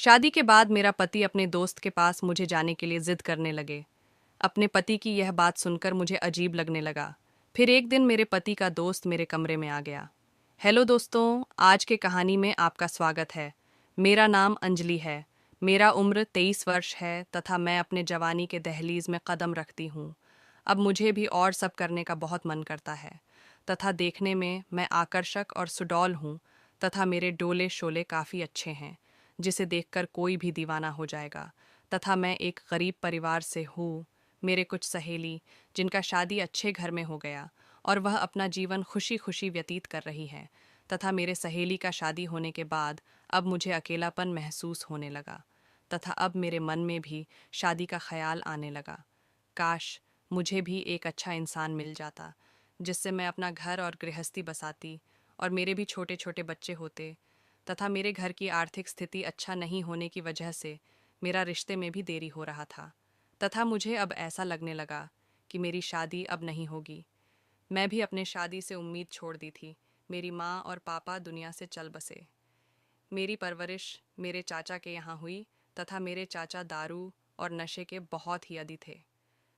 शादी के बाद मेरा पति अपने दोस्त के पास मुझे जाने के लिए जिद करने लगे। अपने पति की यह बात सुनकर मुझे अजीब लगने लगा। फिर एक दिन मेरे पति का दोस्त मेरे कमरे में आ गया। हेलो दोस्तों, आज के कहानी में आपका स्वागत है। मेरा नाम अंजलि है। मेरा उम्र 23 वर्ष है तथा मैं अपने जवानी के दहलीज में कदम रखती हूँ। अब मुझे भी और सब करने का बहुत मन करता है तथा देखने में मैं आकर्षक और सुडौल हूँ तथा मेरे डोले शोले काफ़ी अच्छे हैं जिसे देखकर कोई भी दीवाना हो जाएगा। तथा मैं एक गरीब परिवार से हूँ। मेरे कुछ सहेली जिनका शादी अच्छे घर में हो गया और वह अपना जीवन खुशी खुशी व्यतीत कर रही है तथा मेरे सहेली का शादी होने के बाद अब मुझे अकेलापन महसूस होने लगा तथा अब मेरे मन में भी शादी का ख्याल आने लगा। काश मुझे भी एक अच्छा इंसान मिल जाता जिससे मैं अपना घर और गृहस्थी बसाती और मेरे भी छोटे छोटे बच्चे होते तथा मेरे घर की आर्थिक स्थिति अच्छा नहीं होने की वजह से मेरा रिश्ते में भी देरी हो रहा था तथा मुझे अब ऐसा लगने लगा कि मेरी शादी अब नहीं होगी। मैं भी अपने शादी से उम्मीद छोड़ दी थी। मेरी माँ और पापा दुनिया से चल बसे। मेरी परवरिश मेरे चाचा के यहाँ हुई तथा मेरे चाचा दारू और नशे के बहुत ही अधीन थे।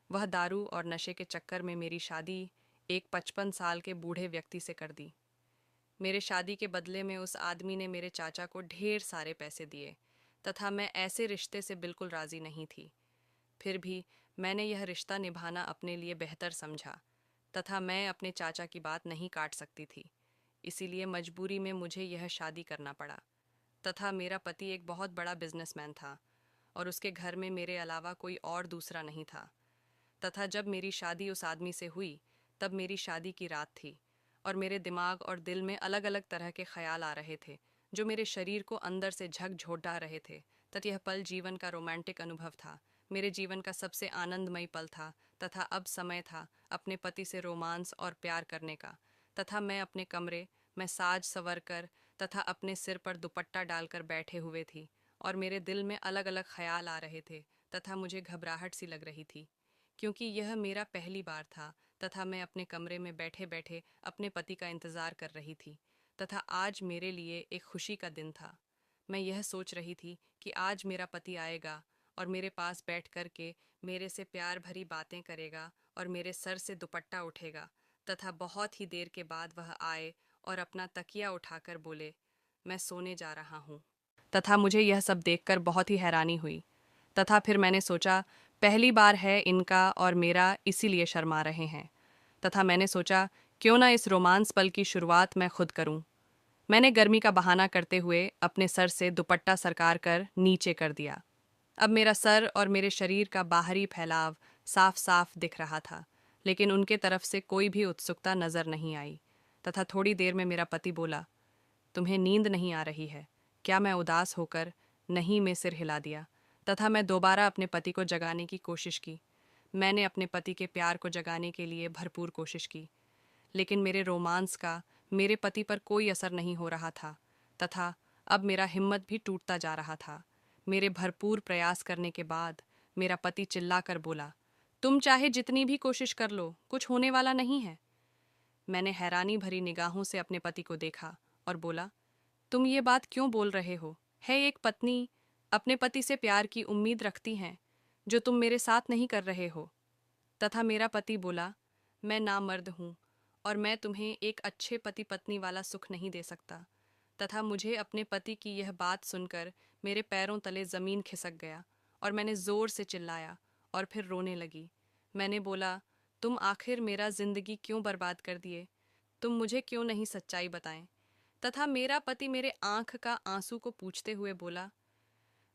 वह दारू और नशे के चक्कर में मेरी शादी एक 55 साल के बूढ़े व्यक्ति से कर दी। मेरे शादी के बदले में उस आदमी ने मेरे चाचा को ढेर सारे पैसे दिए तथा मैं ऐसे रिश्ते से बिल्कुल राज़ी नहीं थी। फिर भी मैंने यह रिश्ता निभाना अपने लिए बेहतर समझा तथा मैं अपने चाचा की बात नहीं काट सकती थी। इसीलिए मजबूरी में मुझे यह शादी करना पड़ा तथा मेरा पति एक बहुत बड़ा बिजनेसमैन था और उसके घर में मेरे अलावा कोई और दूसरा नहीं था। तथा जब मेरी शादी उस आदमी से हुई तब मेरी शादी की रात थी और मेरे दिमाग और दिल में अलग अलग तरह के ख्याल आ रहे थे जो मेरे शरीर को अंदर से झकझोटा रहे थे। तथा यह पल जीवन का रोमांटिक अनुभव था, मेरे जीवन का सबसे आनंदमयी पल था तथा अब समय था अपने पति से रोमांस और प्यार करने का। तथा मैं अपने कमरे में साज संवर कर तथा अपने सिर पर दुपट्टा डालकर बैठे हुए थी और मेरे दिल में अलग अलग ख्याल आ रहे थे तथा मुझे घबराहट सी लग रही थी क्योंकि यह मेरा पहली बार था तथा मैं अपने कमरे में बैठे बैठे अपने पति का इंतज़ार कर रही थी तथा आज मेरे लिए एक खुशी का दिन था। मैं यह सोच रही थी कि आज मेरा पति आएगा और मेरे पास बैठ कर के मेरे से प्यार भरी बातें करेगा और मेरे सर से दुपट्टा उठेगा तथा बहुत ही देर के बाद वह आए और अपना तकिया उठाकर बोले, मैं सोने जा रहा हूँ। तथा मुझे यह सब देखकर बहुत ही हैरानी हुई तथा फिर मैंने सोचा पहली बार है इनका और मेरा, इसीलिए शर्मा रहे हैं। तथा मैंने सोचा क्यों ना इस रोमांस पल की शुरुआत मैं खुद करूं। मैंने गर्मी का बहाना करते हुए अपने सर से दुपट्टा सरकार कर नीचे कर दिया। अब मेरा सर और मेरे शरीर का बाहरी फैलाव साफ साफ दिख रहा था, लेकिन उनके तरफ से कोई भी उत्सुकता नजर नहीं आई। तथा थोड़ी देर में मेरा पति बोला, तुम्हें नींद नहीं आ रही है क्या? मैं उदास होकर नहीं में सिर हिला दिया तथा मैं दोबारा अपने पति को जगाने की कोशिश की। मैंने अपने पति के प्यार को जगाने के लिए भरपूर कोशिश की, लेकिन मेरे रोमांस का मेरे पति पर कोई असर नहीं हो रहा था तथा अब मेरा हिम्मत भी टूटता जा रहा था। मेरे भरपूर प्रयास करने के बाद मेरा पति चिल्लाकर बोला, तुम चाहे जितनी भी कोशिश कर लो, कुछ होने वाला नहीं है। मैंने हैरानी भरी निगाहों से अपने पति को देखा और बोला, तुम ये बात क्यों बोल रहे हो? है एक पत्नी अपने पति से प्यार की उम्मीद रखती हैं जो तुम मेरे साथ नहीं कर रहे हो। तथा मेरा पति बोला, मैं नामर्द हूँ और मैं तुम्हें एक अच्छे पति पत्नी वाला सुख नहीं दे सकता। तथा मुझे अपने पति की यह बात सुनकर मेरे पैरों तले ज़मीन खिसक गया और मैंने ज़ोर से चिल्लाया और फिर रोने लगी। मैंने बोला, तुम आखिर मेरा ज़िंदगी क्यों बर्बाद कर दिए? तुम मुझे क्यों नहीं सच्चाई बताएं? तथा मेरा पति मेरे आंख का आंसू को पूछते हुए बोला,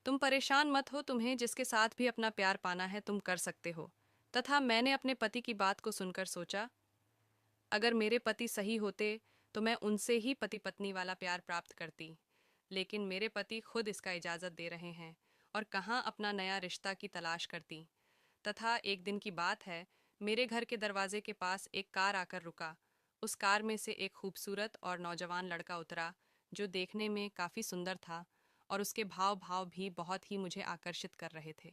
तुम परेशान मत हो, तुम्हें जिसके साथ भी अपना प्यार पाना है तुम कर सकते हो। तथा मैंने अपने पति की बात को सुनकर सोचा, अगर मेरे पति सही होते तो मैं उनसे ही पति पत्नी वाला प्यार प्राप्त करती, लेकिन मेरे पति खुद इसका इजाज़त दे रहे हैं और कहाँ अपना नया रिश्ता की तलाश करती। तथा एक दिन की बात है, मेरे घर के दरवाजे के पास एक कार आकर रुका। उस कार में से एक खूबसूरत और नौजवान लड़का उतरा जो देखने में काफ़ी सुंदर था और उसके भाव भाव भी बहुत ही मुझे आकर्षित कर रहे थे।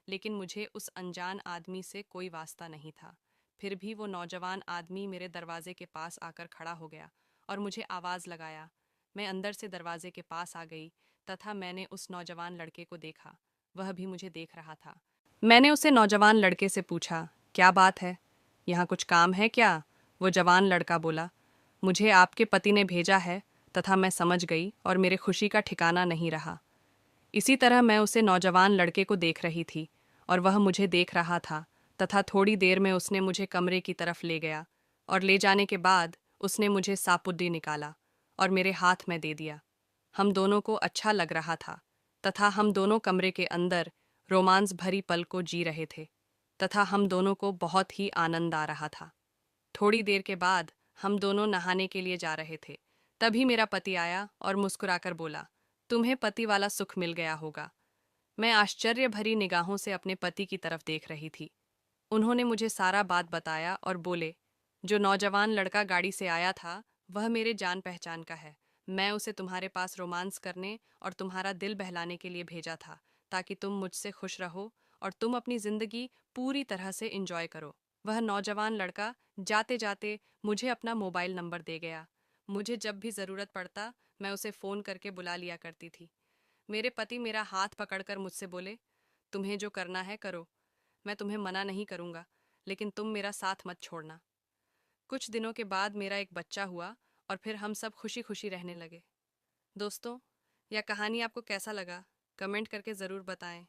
लेकिन मुझे उस अनजान आदमी से कोई वास्ता नहीं था। फिर भी वो नौजवान आदमी मेरे दरवाजे के पास आकर खड़ा हो गया और मुझे आवाज़ लगाया। मैं अंदर से दरवाजे के पास आ गई तथा मैंने उस नौजवान लड़के को देखा। वह भी मुझे देख रहा था। मैंने उसे नौजवान लड़के से पूछा, क्या बात है? यहाँ कुछ काम है क्या? वो जवान लड़का बोला, मुझे आपके पति ने भेजा है। तथा मैं समझ गई और मेरे खुशी का ठिकाना नहीं रहा। इसी तरह मैं उसे नौजवान लड़के को देख रही थी और वह मुझे देख रहा था। तथा थोड़ी देर में उसने मुझे कमरे की तरफ ले गया और ले जाने के बाद उसने मुझे सापुड्डी निकाला और मेरे हाथ में दे दिया। हम दोनों को अच्छा लग रहा था तथा हम दोनों कमरे के अंदर रोमांस भरी पल को जी रहे थे तथा हम दोनों को बहुत ही आनंद आ रहा था। थोड़ी देर के बाद हम दोनों नहाने के लिए जा रहे थे। तभी मेरा पति आया और मुस्कुराकर बोला, तुम्हें पति वाला सुख मिल गया होगा। मैं आश्चर्य भरी निगाहों से अपने पति की तरफ देख रही थी। उन्होंने मुझे सारा बात बताया और बोले, जो नौजवान लड़का गाड़ी से आया था वह मेरे जान पहचान का है। मैं उसे तुम्हारे पास रोमांस करने और तुम्हारा दिल बहलाने के लिए भेजा था, ताकि तुम मुझसे खुश रहो और तुम अपनी जिंदगी पूरी तरह से एंजॉय करो। वह नौजवान लड़का जाते जाते मुझे अपना मोबाइल नंबर दे गया। मुझे जब भी ज़रूरत पड़ता मैं उसे फ़ोन करके बुला लिया करती थी। मेरे पति मेरा हाथ पकड़कर मुझसे बोले, तुम्हें जो करना है करो, मैं तुम्हें मना नहीं करूँगा, लेकिन तुम मेरा साथ मत छोड़ना। कुछ दिनों के बाद मेरा एक बच्चा हुआ और फिर हम सब खुशी खुशी रहने लगे। दोस्तों, यह कहानी आपको कैसा लगा? कमेंट करके ज़रूर बताएं।